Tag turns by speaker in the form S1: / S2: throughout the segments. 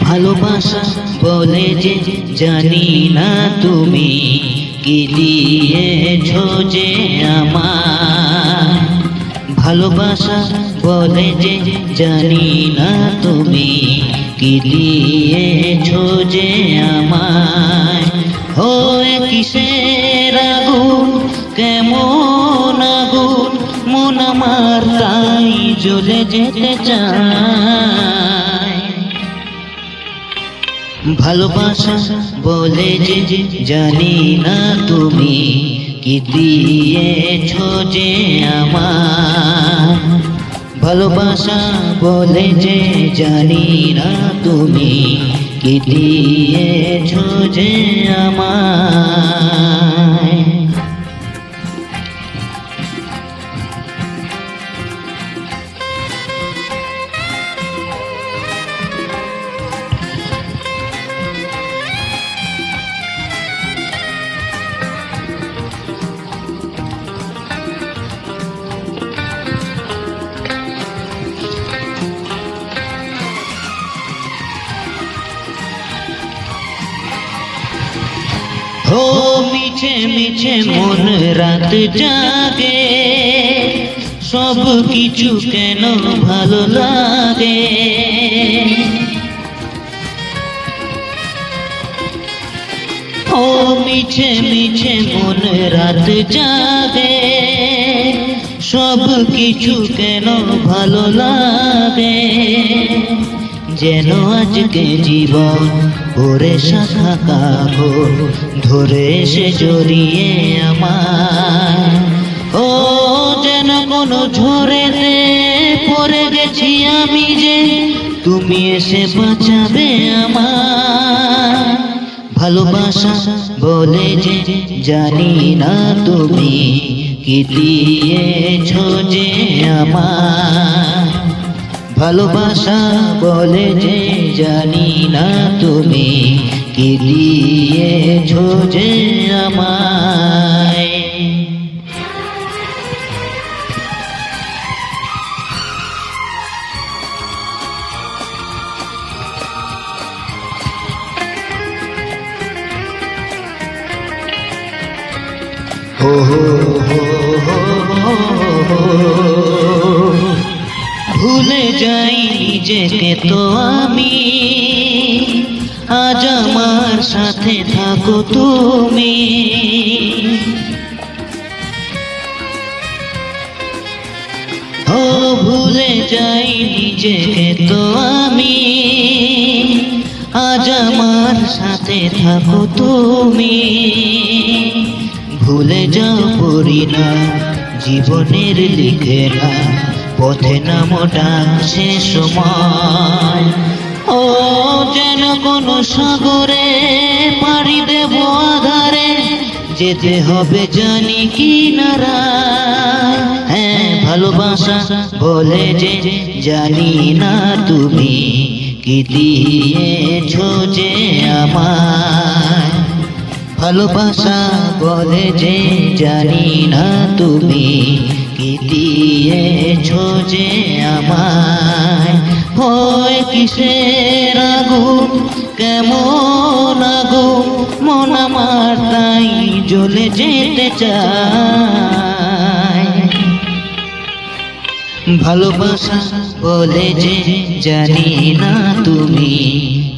S1: ভালোবাসা বলে যে জানি না তুমি কি দিয়েছো যে আমায়। ভালোবাসা বলে যে জানি না তুমি কি দিয়েছো যে আমায়। হয়ে কিসের আগুন, কেমন আগুন, মন আমার তাই জ্বলে যেতে চায়। ভালোবাসা বলে যে জানি না তুমি কি দিয়েছো যে আমায়। ভালোবাসা বলে যে জানি না তুমি কি দিয়েছো যে আমায়। ও মিছে মিছে মন রাত জাগে, সব কিছু কেন ভালো লাগে। ও মিছে মিছে মন রাত জাগে, সব কিছু কেন ভালো লাগে। যেন আজকে জীবন ভরে শাখা কাগজ ধরে সে জড়িয়ে আমার। ও যেন কোনো ঝড়েতে পড়ে গেছি আমি যে, তুমি এসে বাঁচাবে আমার। ভালোবাসা বলে যে জানি না তুমি কি দিয়েছো যে আমায়। ভালোবাসা বলে যে জানি না তুমি কি দিয়েছো যে আমায়। হো হো হো হো ভুলে যাই নিজেকে তো আমি, আজ আমার সাথে থাকো তুমি। ও ভুলে যাই নিজেকে তো আমি, আজ আমার সাথে থাকো তুমি। ভুলে যাও পড়ি না জীবনের লিখে না পথে নামটা সে সময়। ও যেন কোনো সাগরে পাড়ি দেব আধারে, যেতে হবে জানি কি নারা। হ্যাঁ ভালোবাসা বলে যে জানি না তুমি কি দিয়েছো যে আমায়। ভালোবাসা বলে যে জানি না তুমি কি দিয়েছো যে আমায়। হয় কিসের আগুন, কেমন আগুন, মন আমার তাই জ্বলে যেতে চায়। ভালোবাসা বলে যে জানি না তুমি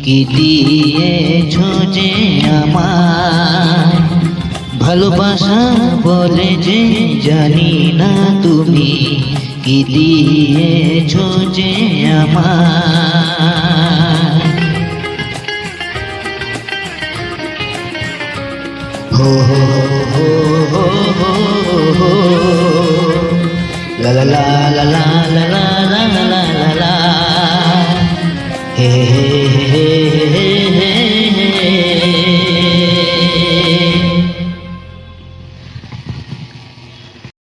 S1: কি দিয়েছো যে আমায়। ভালোবাসা বলে যে জানি না তুমি কি দিয়েছো যে আমায়। হো হো হো হো হো হো লা লা লা লা লা লা লা লা লা লা হে হে